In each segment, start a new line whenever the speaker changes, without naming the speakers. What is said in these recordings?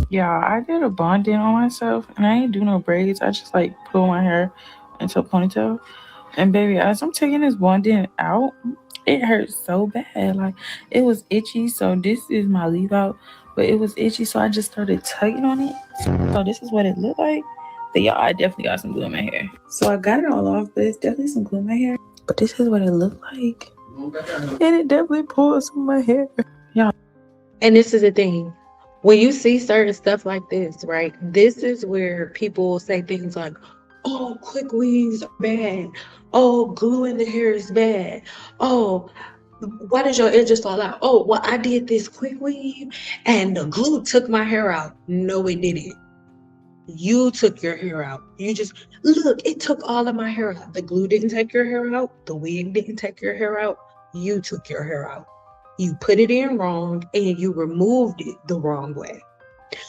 Yeah, I did a bonding on myself and I ain't do no braids. I just like pull my hair into a ponytail. And baby, as I'm taking this bonding out, it hurts so bad. Like it was itchy. So this is my leave out, but it was itchy. So I just started tugging on it. So this is what it looked like. But y'all, I definitely got some glue in my hair. So I got it all off, but it's definitely some glue in my hair. But this is what it looked like. And it definitely pulls some of my hair. Y'all.
And this is the thing. When you see certain stuff like this, right? This is where people say things like, oh, quick weaves are bad. Oh, glue in the hair is bad. Oh, why did your edges fall out? Oh, well, I did this quick weave and the glue took my hair out. No, it didn't. You took your hair out. You just, look, it took all of my hair out. The glue didn't take your hair out. The wig didn't take your hair out. You took your hair out. You put it in wrong and you removed it the wrong way.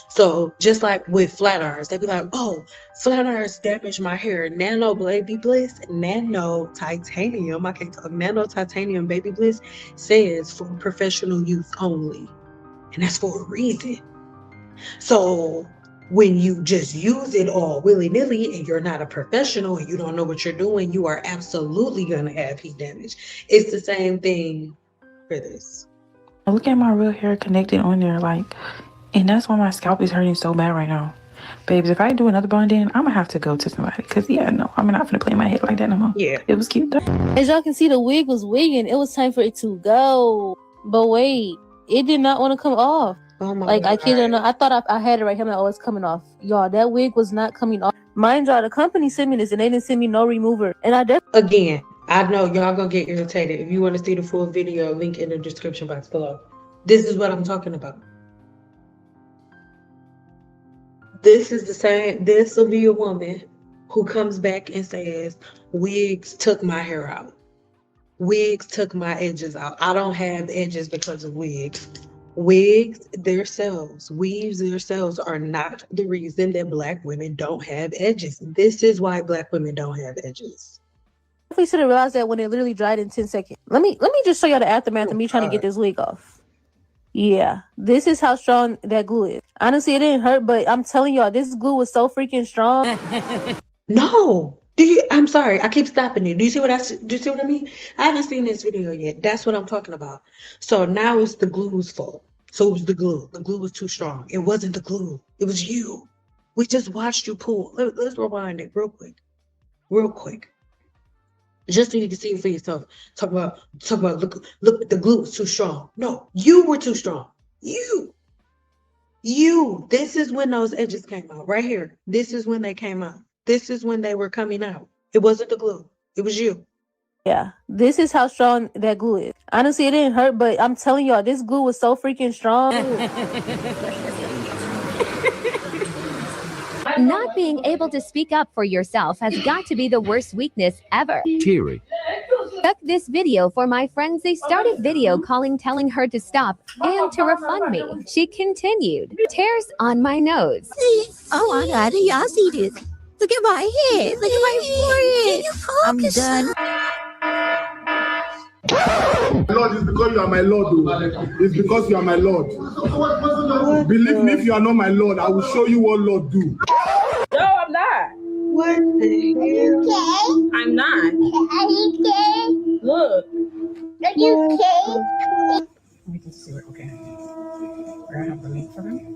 So just like with flat irons, they be like, oh, flat irons damage my hair. Nano Baby Bliss, Nano Titanium, I can't talk, Nano Titanium Baby Bliss says for professional use only. And that's for a reason. So when you just use it all willy-nilly and you're not a professional and you don't know what you're doing, you are absolutely going to have heat damage. It's the same thing for this.
Look at my real hair connected on there, like, and that's why my scalp is hurting so bad right now. Babes, if I do another bonding, I'm gonna have to go to somebody. Cause yeah, no, I'm not gonna play my head like that no more.
Yeah.
It was cute though.
As y'all can see, the wig was wigging. It was time for it to go. But wait, it did not want to come off.
Oh my
like,
God.
I can't know. I thought I had it right here. I'm like, oh, it's coming off. Y'all, that wig was not coming off. Mind y'all, the company sent me this and they didn't send me no remover. And
Again, I know y'all gonna get irritated. If you want to see the full video, link in the description box below. This is what I'm talking about. This is the same. This will be a woman who comes back and says, wigs took my hair out. Wigs took my edges out. I don't have edges because of wigs. Wigs themselves, weaves themselves are not the reason that Black women don't have edges. This is why Black women don't have edges.
we should have realized that when it literally dried in 10 seconds. Let me just show y'all the aftermath of me trying to get this wig off. Yeah, this is how strong that glue is. Honestly, it didn't hurt, but I'm telling y'all, this glue was so freaking strong.
No. I'm sorry, I keep stopping you. Do you see what I mean? I haven't seen this video yet. That's what I'm talking about. So now it's the glue's fault. So it was the glue. The glue was too strong. It wasn't the glue. It was you. We just watched you pull. Let's rewind it real quick. Real quick. Just so you can see it for yourself. Talk about look, the glue was too strong. No, you were too strong. You. This is when those edges came out. Right here. This is when they came out. This is when they were coming out. It wasn't the glue. It was you.
Yeah, this is how strong that glue is. Honestly, it didn't hurt, but I'm telling y'all, this glue was so freaking strong.
Not being able to speak up for yourself has got to be the worst weakness ever.
Teary.
Check this video for my friends. They started video calling telling her to stop and to refund me. She continued. Tears on my nose.
Oh my God, do y'all see this? Look at my head. Look at my forehead. I'm done.
Lord, it's because you are my Lord. Oh. It's because you are my Lord. Believe me, if you are not my Lord, I will show you what Lord do.
No, I'm not.
What the hell?
I'm not.
Are you okay?
Look.
Are you okay?
We can see it. Okay. We're gonna have the link for them.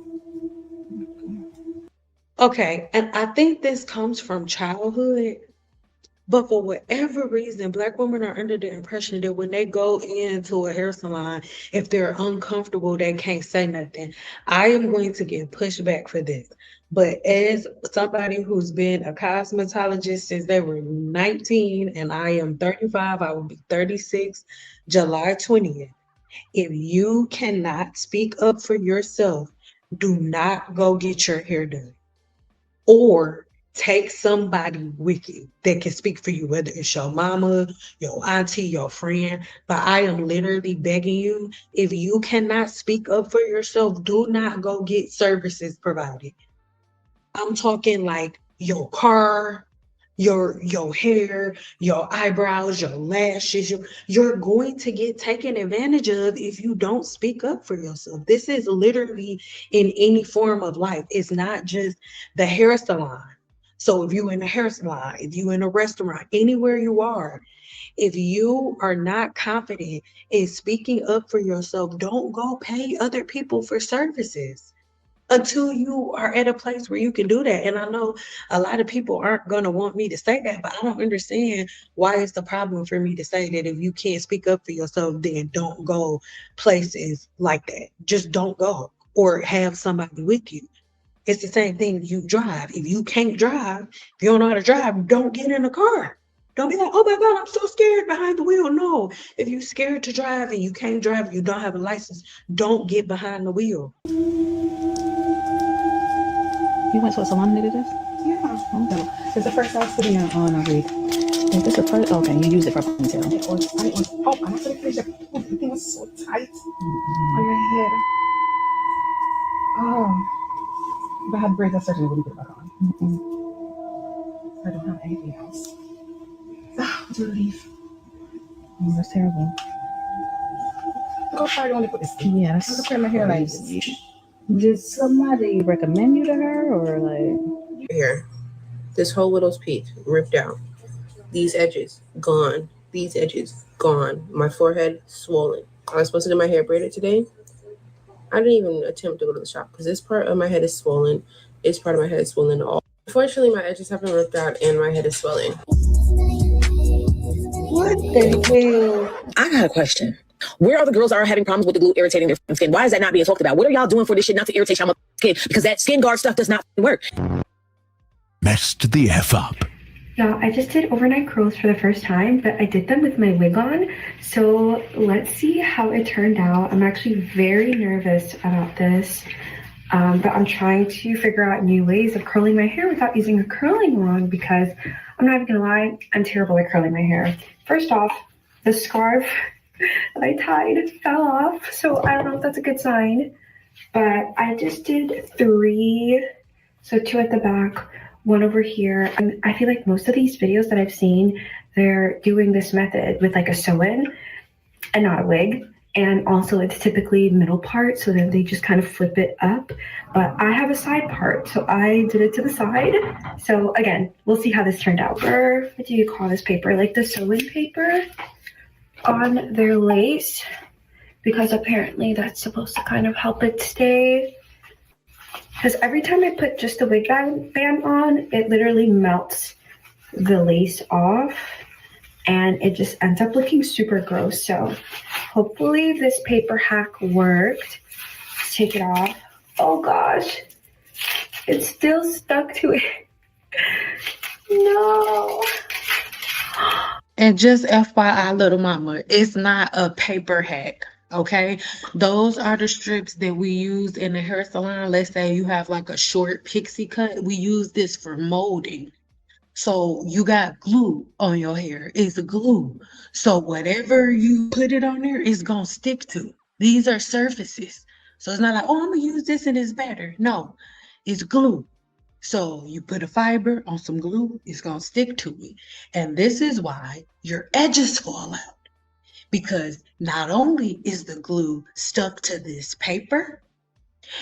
Okay, and I think this comes from childhood, but for whatever reason, Black women are under the impression that when they go into a hair salon, if they're uncomfortable, they can't say nothing. I am going to get pushback for this, but as somebody who's been a cosmetologist since they were 19, and I am 35, I will be 36 July 20th. If you cannot speak up for yourself, do not go get your hair done. Or take somebody with you that can speak for you, whether it's your mama, your auntie, your friend. But I am literally begging you, if you cannot speak up for yourself, do not go get services provided. I'm talking like your car, your hair, your eyebrows, your lashes. You're going to get taken advantage of if you don't speak up for yourself. This is literally in any form of life. It's not just the hair salon. So if you're in a hair salon, if you're in a restaurant, anywhere you are, if you are not confident in speaking up for yourself, don't go pay other people for services until you are at a place where you can do that. And I know a lot of people aren't going to want me to say that, but I don't understand why it's the problem for me to say that if you can't speak up for yourself, then don't go places like that. Just don't go or have somebody with you. It's the same thing you drive. If you can't drive, if you don't know how to drive, don't get in a car. Don't be like, oh my God, I'm so scared behind the wheel. No, if you're scared to drive and you can't drive, you don't have a license, don't get behind the wheel.
You went to a salon and did this?
Yeah. Okay. It's the first I was putting it on a wig.
Is this the first? Okay, you used it for ponytail.
It was, oh, I'm not going to finish it. Oh, the thing was so tight on your head. Oh. If I had braids, I certainly wouldn't put it back on. I don't have anything else. What a relief.
Oh, that's terrible.
Look how far you want to put this thing.
Yeah, that's
look where my hairline is.
Did somebody recommend you to her or like?
Here, this whole widow's peak ripped out. These edges gone. These edges gone. My forehead swollen. I was supposed to get my hair braided today. I didn't even attempt to go to the shop because this part of my head is swollen. This part of my head is swollen all. Unfortunately, my edges have been ripped out and my head is swelling.
What the hell?
I got a question. Where are the girls that are having problems with the glue irritating their skin? Why is that not being talked about? What are y'all doing for this shit not to irritate y'all skin? Because that skin guard stuff does not work.
Messed the F up.
Yeah, I just did overnight curls for the first time, but I did them with my wig on. So let's see how it turned out. I'm actually very nervous about this, but I'm trying to figure out new ways of curling my hair without using a curling rod because I'm not even gonna lie, I'm terrible at curling my hair. First off, the scarf that I tied fell off, so I don't know if that's a good sign, but I just did 3, so 2 at the back, 1 over here. And I feel like most of these videos that I've seen, they're doing this method with like a sew-in and not a wig. And also it's typically middle part, so then they just kind of flip it up. But I have a side part, so I did it to the side. So again, we'll see how this turned out. What do you call this paper? Like the sewing paper on their lace, because apparently that's supposed to kind of help it stay. Because every time I put just the wig band on, it literally melts the lace off and it just ends up looking super gross. So hopefully this paper hack worked. Let's take it off. Oh gosh, it's still stuck to it. No.
And just FYI, little mama, it's not a paper hack. Okay, those are the strips that we use in the hair salon. Let's say you have like a short pixie cut. We use this for molding. So you got glue on your hair. It's glue. So whatever you put it on there, it's going to stick to. These are surfaces. So it's not like, oh, I'm going to use this and it's better. No, it's glue. So you put a fiber on some glue, it's going to stick to it. And this is why your edges fall out. Because not only is the glue stuck to this paper,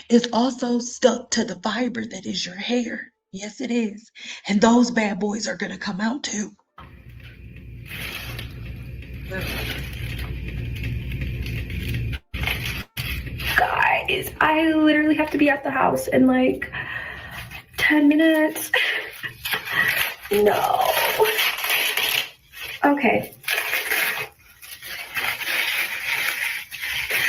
it's also stuck to the fiber that is your hair. Yes, it is. And those bad boys are going to come out too.
Guys, I literally have to be at the house in like 10 minutes. No. Okay.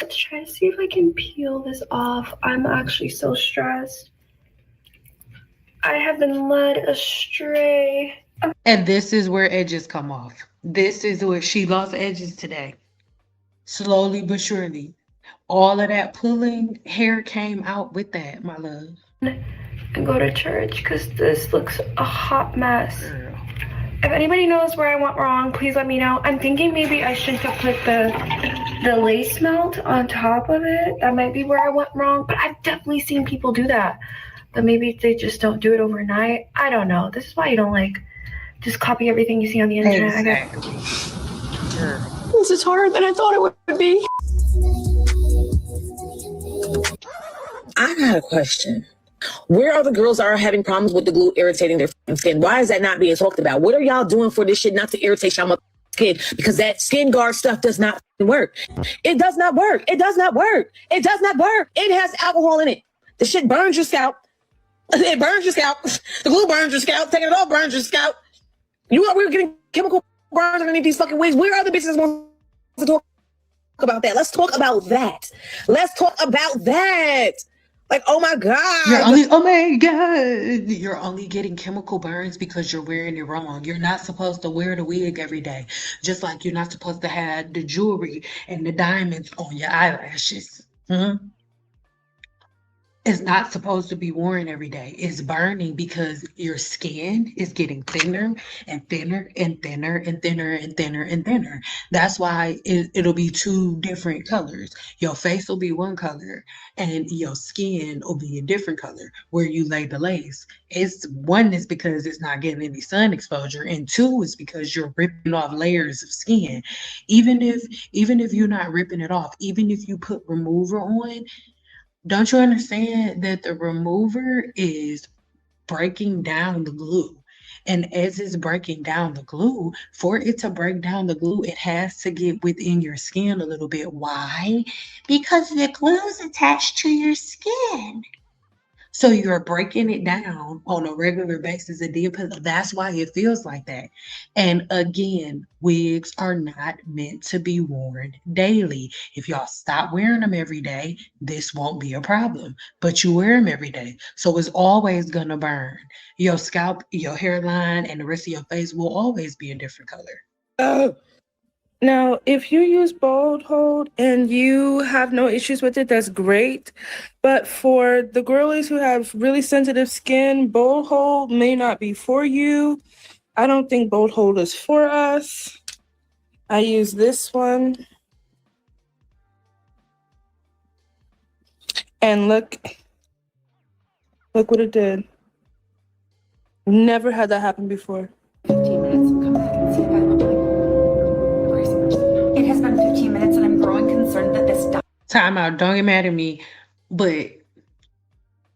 Let's try to see if I can peel this off. I'm actually so stressed. I have been led astray.
And this is where edges come off. This is where she lost edges today. Slowly but surely. All of that pulling, hair came out with that, my love.
And go to church because this looks a hot mess.
Girl.
If anybody knows where I went wrong, please let me know. I'm thinking maybe I shouldn't have put the lace melt on top of it. That might be where I went wrong, but I've definitely seen people do that. But maybe they just don't do it overnight. I don't know. This is why you don't like just copy everything you see on the internet.
Exactly.
This is harder than I thought it would be. I got a question. Where are the girls that are having problems with the glue irritating their skin? Why is that not being talked about? What are y'all doing for this shit not to irritate y'all skin? Because that skin guard stuff does not work. It does not work. It does not work. It does not work. It has alcohol in it. The shit burns your scalp. It burns your scalp. The glue burns your scalp. Taking it off burns your scalp. We're getting chemical burns underneath these fucking wigs. Where are the bitches want to talk about that? Let's talk about that. Let's talk about that. Like, oh my God.
Oh my God. You're only getting chemical burns because you're wearing it wrong. You're not supposed to wear the wig every day. Just like you're not supposed to have the jewelry and the diamonds on your eyelashes. It's not supposed to be worn every day. It's burning because your skin is getting thinner and thinner and thinner and thinner and thinner and thinner. That's why it'll be two different colors. Your face will be one color and your skin will be a different color where you lay the lace. It's one is because it's not getting any sun exposure, and two is because you're ripping off layers of skin. Even if you're not ripping it off, even if you put remover on, don't you understand that the remover is breaking down the glue? And as it's breaking down the glue, for it to break down the glue, it has to get within your skin a little bit. Why? Because the glue is attached to your skin. So you're breaking it down on a regular basis. That's why it feels like that. And again, wigs are not meant to be worn daily. If y'all stop wearing them every day, this won't be a problem. But you wear them every day. So it's always going to burn. Your scalp, your hairline, and the rest of your face will always be a different color.
Now, if you use Bold Hold and you have no issues with it, that's great. But for the girlies who have really sensitive skin, Bold Hold may not be for you. I don't think Bold Hold is for us. I use this one. And look what it did. Never had that happen before.
15 minutes and come back and see if I look like a crazy person. It has been 15 minutes and I'm growing concerned that this
Time out, don't get mad at me, but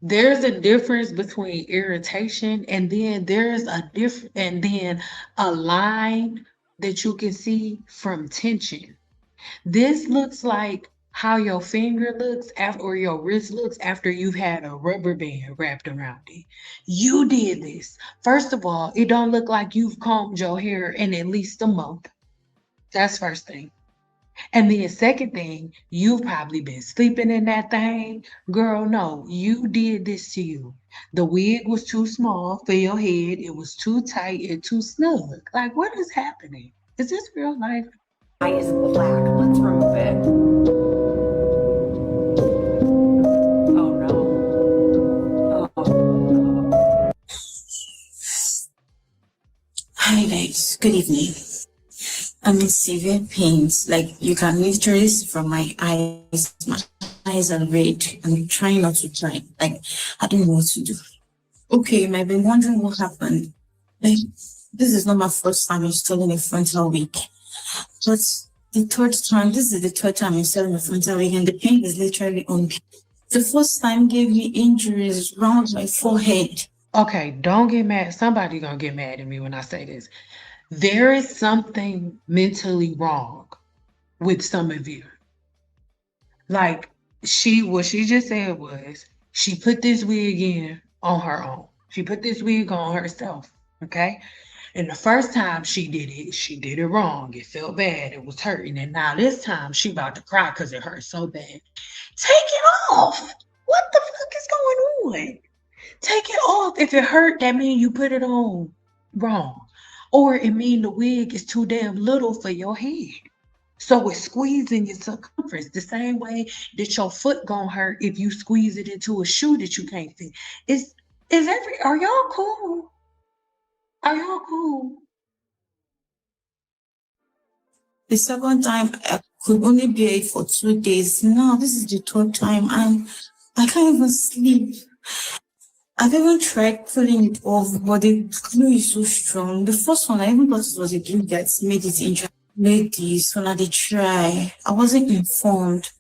there's a difference between irritation and then there's a line that you can see from tension. This looks like how your finger looks after, or your wrist looks after you've had a rubber band wrapped around it. You did this. First of all, it don't look like you've combed your hair in at least a month. That's first thing. And then second thing, you've probably been sleeping in that thing. Girl, no, you did this to you. The wig was too small for your head. It was too tight and too snug. Like, what is happening? Is this real life?
eye is black. Let's remove it. Oh no. Oh.
Hi guys, good evening. I'm in severe pains. Like you can literally see from my eyes. My eyes are red. I'm trying not to cry. Like I don't know what to do. Okay, you might be wondering what happened. Like this is not my first time installing a frontal wig. But this is the third time installing a frontal wig, and the pain is literally on me. The first time gave me injuries around my forehead.
Okay, don't get mad. Somebody gonna get mad at me when I say this. There is something mentally wrong with some of you. Like what she just said was she put this wig in on her own. She put this wig on herself. Okay. And the first time she did it wrong. It felt bad. It was hurting. And now this time she about to cry because it hurt so bad. Take it off. What the fuck is going on? Take it off. If it hurt, that means you put it on wrong. Or it means the wig is too damn little for your head. So it's squeezing your circumference the same way that your foot gonna hurt if you squeeze it into a shoe that you can't fit. Are y'all cool? Are y'all cool?
The second time I could only bear it for 2 days. Now this is the third time and I can't even sleep. I've even tried pulling it off, but the glue is so strong. The first one, I even thought it was a glue that made it injured. Ladies, when I did try, I wasn't informed.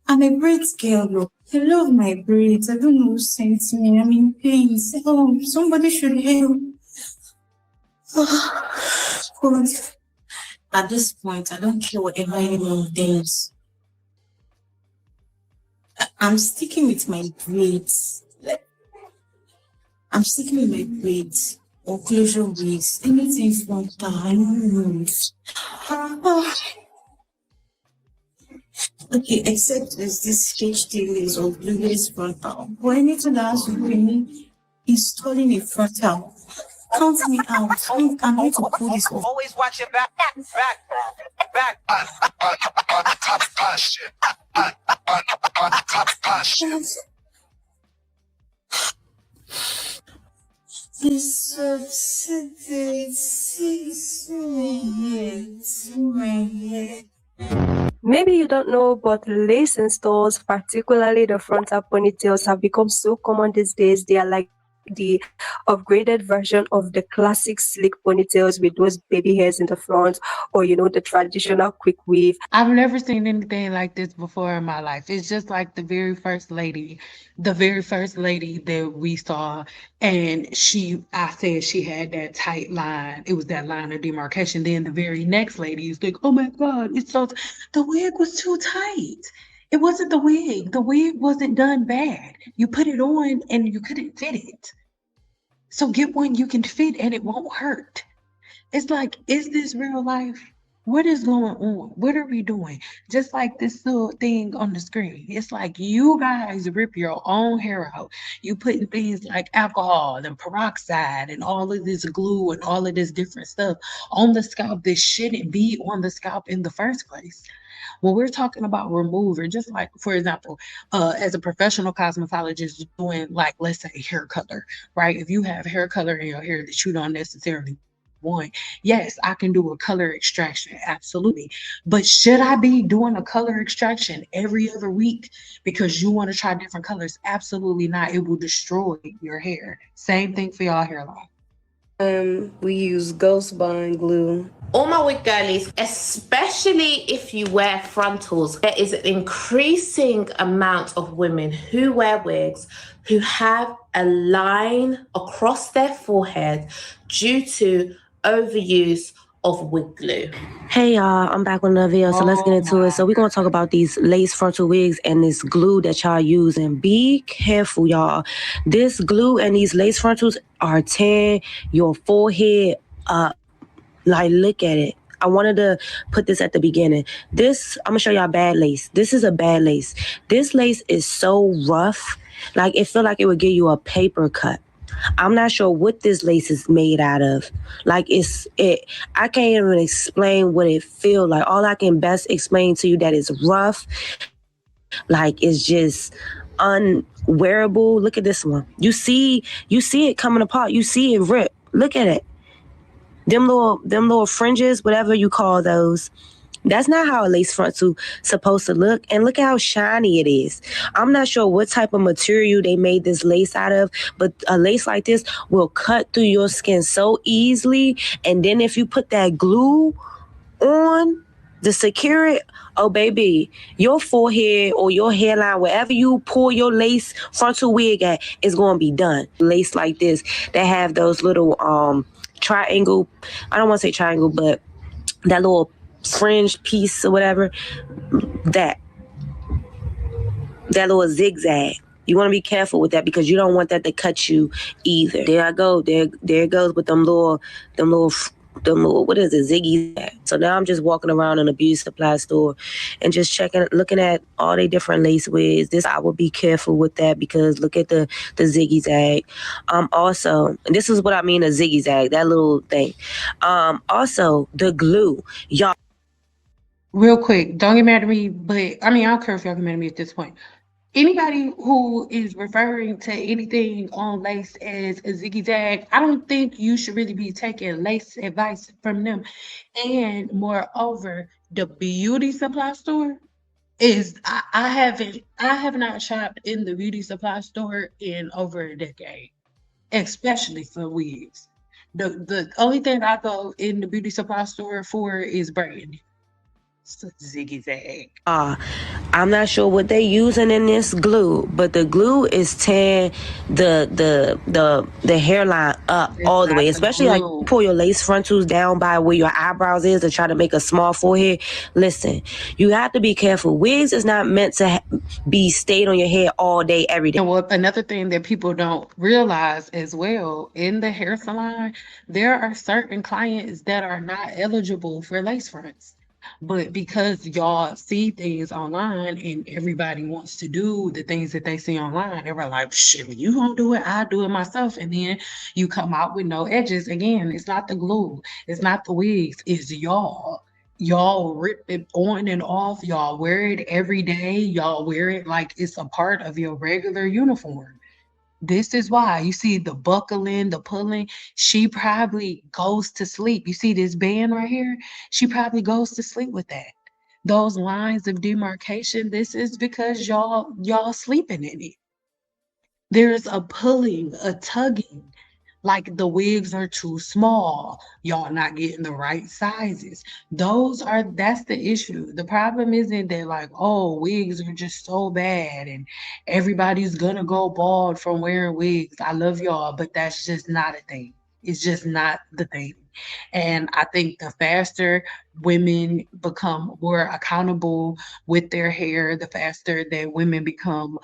I'm a braids girl, look. I love my braids. I don't know who sent me. I'm in pain. Oh, somebody should help. God. At this point, I don't care whatever anyone thinks. I'm sticking with my braids. I'm sticking with my braids or closure wigs. Anything from time. Okay, except there's this HD lace or blue lace frontal. But anything that has to be installing a frontal. Count me out. I'm going to pull this off.
Always watch your back.
This
Maybe you don't know, but lace installs, particularly the frontal ponytails, have become so common these days. They are like the upgraded version of the classic slick ponytails with those baby hairs in the front, or the traditional quick weave.
I've never seen anything like this before in my life. It's just like the very first lady that we saw, and I said she had that tight line. It was that line of demarcation. Then the very next lady is like, oh my God, the wig was too tight. It wasn't the wig. The wig wasn't done bad. You put it on and you couldn't fit it. So get one you can fit and it won't hurt. It's like, is this real life? What is going on? What are we doing? Just like this little thing on the screen. It's like you guys rip your own hair out. You putting things like alcohol and peroxide and all of this glue and all of this different stuff on the scalp that shouldn't be on the scalp in the first place. When we're talking about remover, just like, for example, as a professional cosmetologist doing, like, let's say hair color, right? If you have hair color in your hair that you don't necessarily want, yes, I can do a color extraction, absolutely. But should I be doing a color extraction every other week because you want to try different colors? Absolutely not. It will destroy your hair. Same thing for y'all hairline.
We use Ghost Bond glue.
All my wig girlies, especially if you wear frontals, there is an increasing amount of women who wear wigs who have a line across their forehead due to overuse of wig glue.
Hey y'all, I'm back with another video, so let's get into it. So we're gonna talk about these lace frontal wigs and this glue that y'all using. Be careful, y'all. This glue and these lace frontals are tearing your forehead up. Like, look at it. I wanted to put this at the beginning. This, I'm gonna show y'all bad lace. This is a bad lace. This lace is so rough, like it feel like it would give you a paper cut. I'm not sure what this lace is made out of. Like I can't even explain what it feels like. All I can best explain to you that it's rough, like it's just unwearable. Look at this one. You see it coming apart. You see it rip. Look at it. Them little fringes, whatever you call those. That's not how a lace frontal supposed to look. And look how shiny it is. I'm not sure what type of material they made this lace out of, but a lace like this will cut through your skin so easily. And then if you put that glue on to secure it, oh baby, your forehead or your hairline, wherever you pull your lace frontal wig at, is going to be done. Lace like this that have those little triangle, I don't want to say triangle, but that little fringe piece or whatever, that little zigzag. You want to be careful with that because you don't want that to cut you either. There I go. There it goes with them little, what is it, ziggies. So now I'm just walking around an beauty supply store and just looking at all they different lace wigs. This, I would be careful with that because look at the ziggy zag. Also, and this is what I mean, a ziggy zag, that little thing. Also the glue, y'all.
Real quick, don't get mad at me, but I don't care if y'all get mad at me at this point. Anybody who is referring to anything on lace as a ziggy zag, I don't think you should really be taking lace advice from them. And moreover, the beauty supply store is I have not shopped in the beauty supply store in over a decade, especially for wigs. The only thing I go in the beauty supply store for is brand. Ziggy zag.
I'm not sure what they using in this glue, but the glue is tearing the hairline up
It's
all the
not
way.
the
Especially like
glue.
pull your lace frontals down by where your eyebrows is to try to make a small forehead. Listen, you have to be careful. Wigs is not meant to be stayed on your head all day, every day.
And what another thing that people don't realize as well in the hair salon, there are certain clients that are not eligible for lace fronts. But because y'all see things online and everybody wants to do the things that they see online, they were like, shit, when you gonna do it, I'll do it myself. And then you come out with no edges. Again, it's not the glue, it's not the wigs, it's y'all. Y'all rip it on and off. Y'all wear it every day. Y'all wear it like it's a part of your regular uniform. This is why you see the buckling, the pulling. She probably goes to sleep. You see this band right here? She probably goes to sleep with that. Those lines of demarcation, this is because y'all sleeping in it. There's a pulling, a tugging. Like the wigs are too small. Y'all not getting the right sizes. That's the issue. The problem isn't that like, oh, wigs are just so bad and everybody's gonna go bald from wearing wigs. I love y'all, but that's just not a thing. It's just not the thing. And I think the faster women become more accountable with their hair, the faster that women become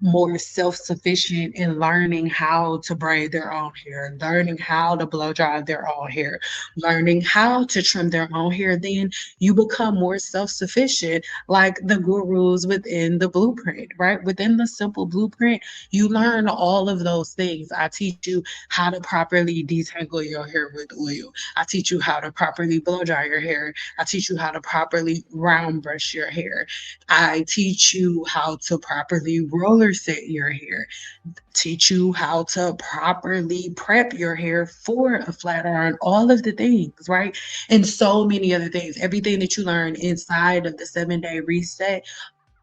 more self-sufficient in learning how to braid their own hair, learning how to blow dry their own hair, learning how to trim their own hair, then you become more self-sufficient like the gurus within the blueprint, right? Within the simple blueprint, you learn all of those things. I teach you how to properly detangle your hair with oil. I teach you how to properly blow dry your hair. I teach you how to properly round brush your hair. I teach you how to properly roller set your hair, teach you how to properly prep your hair for a flat iron, all of the things, right? And so many other things. Everything that you learn inside of the 7-day reset,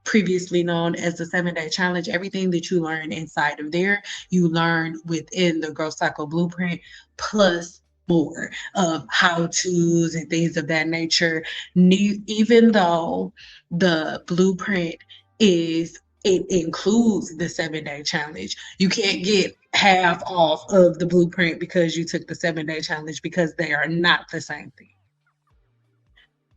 previously known as the 7-day challenge, everything that you learn inside of there, you learn within the Growth Cycle Blueprint, plus more of how-tos and things of that nature. Even though the blueprint it includes the 7-day challenge, you can't get half off of the blueprint because you took the 7-day challenge, because they are not the same thing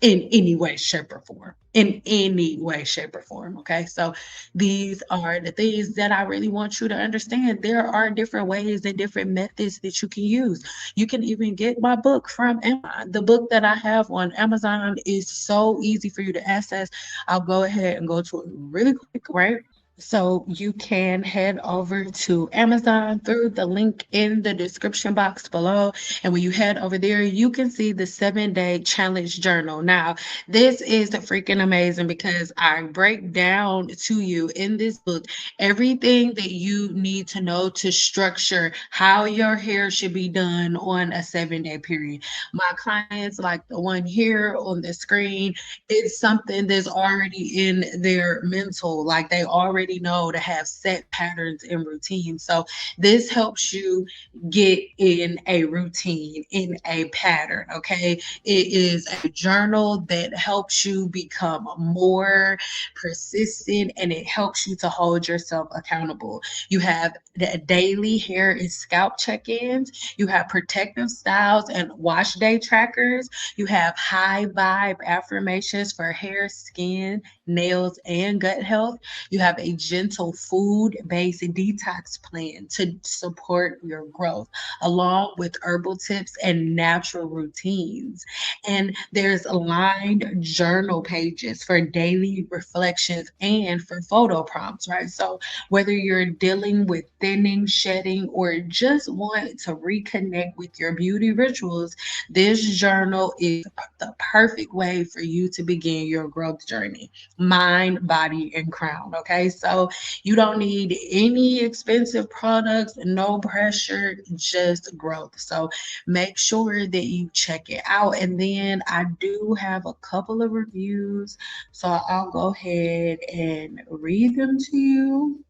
in any way, shape, or form. In any way, shape, or form. Okay. So these are the things that I really want you to understand. There are different ways and different methods that you can use. You can even get my book from Amazon. The book that I have on Amazon is so easy for you to access. I'll go ahead and go to it really quick, right? So you can head over to Amazon through the link in the description box below. And when you head over there, you can see the 7-day challenge journal. Now, this is freaking amazing because I break down to you in this book everything that you need to know to structure how your hair should be done on a 7-day period. My clients, like the one here on the screen, it's something that's already in their mental, like they already know to have set patterns and routines. So this helps you get in a routine, in a pattern. Okay, it is a journal that helps you become more persistent, and it helps you to hold yourself accountable. You have the daily hair and scalp check-ins, you have protective styles and wash day trackers, you have high vibe affirmations for hair, skin, nails, and gut health. You have a gentle food-based detox plan to support your growth, along with herbal tips and natural routines. And there's aligned journal pages for daily reflections and for photo prompts, right? So whether you're dealing with thinning, shedding, or just want to reconnect with your beauty rituals, this journal is the perfect way for you to begin your growth journey. mind, body, and crown. Okay, so you don't need any expensive products, no pressure, just growth. So make sure that you check it out. And then I do have a couple of reviews, so I'll go ahead and read them to you.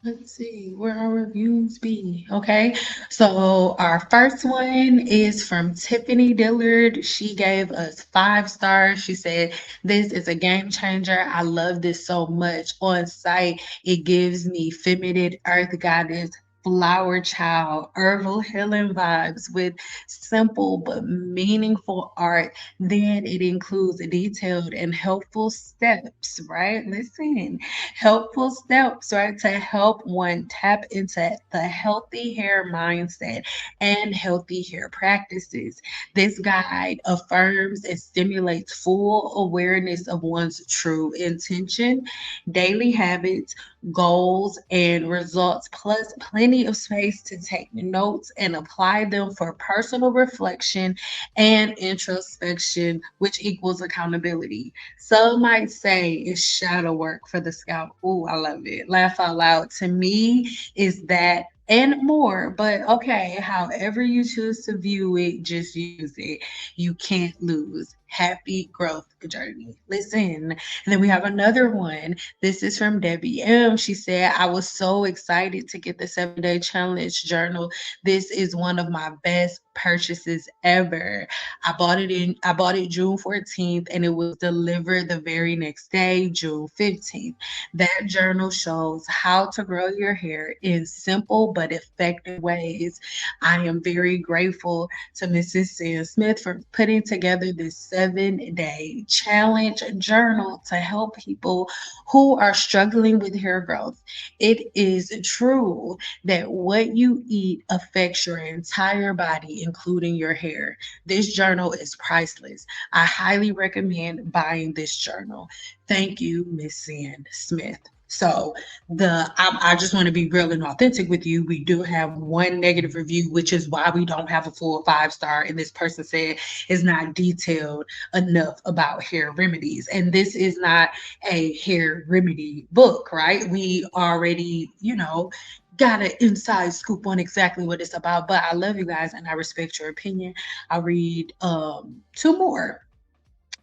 Let's see, where our reviews be? Okay, so our first one is from Tiffany Dillard. She gave us 5 stars. She said, "This is a game changer. I love this so much. On site, it gives me feminine earth goddess, flower child, herbal healing vibes with simple but meaningful art. Then it includes detailed and helpful steps, right? Listen, helpful steps, right, to help one tap into the healthy hair mindset and healthy hair practices. This guide affirms and stimulates full awareness of one's true intention, daily habits, goals, and results, plus plenty of space to take notes and apply them for personal reflection and introspection, which equals accountability. Some might say it's shadow work for the scalp. Ooh, I love it. Laugh out loud. To me, is that and more, but okay, however you choose to view it, just use it. You can't lose. Happy growth journey. Listen. And then we have another one. This is from Debbie M. She said, "I was so excited to get the 7-day challenge journal. This is one of my best purchases ever. I bought it June 14th and it was delivered the very next day, June 15th. That journal shows how to grow your hair in simple but effective ways. I am very grateful to Mrs. Sam Smith for putting together this 7-day challenge journal to help people who are struggling with hair growth. It is true that what you eat affects your entire body, including your hair. This journal is priceless. I highly recommend buying this journal. Thank you, Miss Sand Smith." So I just want to be real and authentic with you. We do have one negative review, which is why we don't have a full 5-star. And this person said is not detailed enough about hair remedies. And this is not a hair remedy book, right? We already, got an inside scoop on exactly what it's about. But I love you guys and I respect your opinion. I'll read 2 more.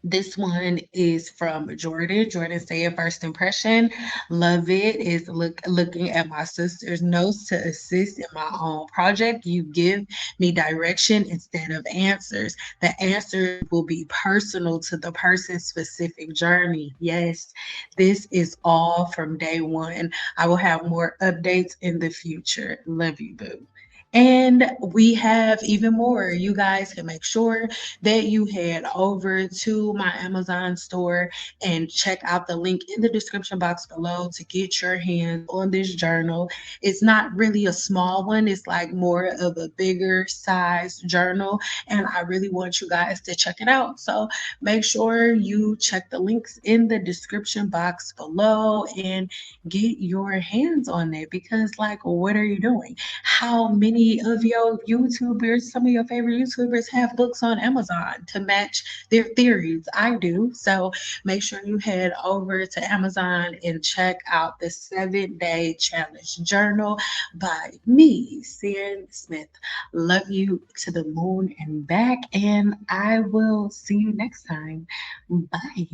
This one is from Jordan. Jordan said, "First impression, love it. Is looking at my sister's notes to assist in my own project. You give me direction instead of answers. The answers will be personal to the person's specific journey. Yes, this is all from day one. I will have more updates in the future. Love you, boo." And we have even more. You guys can make sure that you head over to my Amazon store and check out the link in the description box below to get your hands on this journal. It's not really a small one, it's like more of a bigger size journal. And I really want you guys to check it out. So make sure you check the links in the description box below and get your hands on it because, like, what are you doing? How many of your YouTubers, some of your favorite YouTubers, have books on Amazon to match their theories? I do. So make sure you head over to Amazon and check out the 7-day challenge journal by me, Sam Smith. Love you to the moon and back, and I will see you next time. Bye.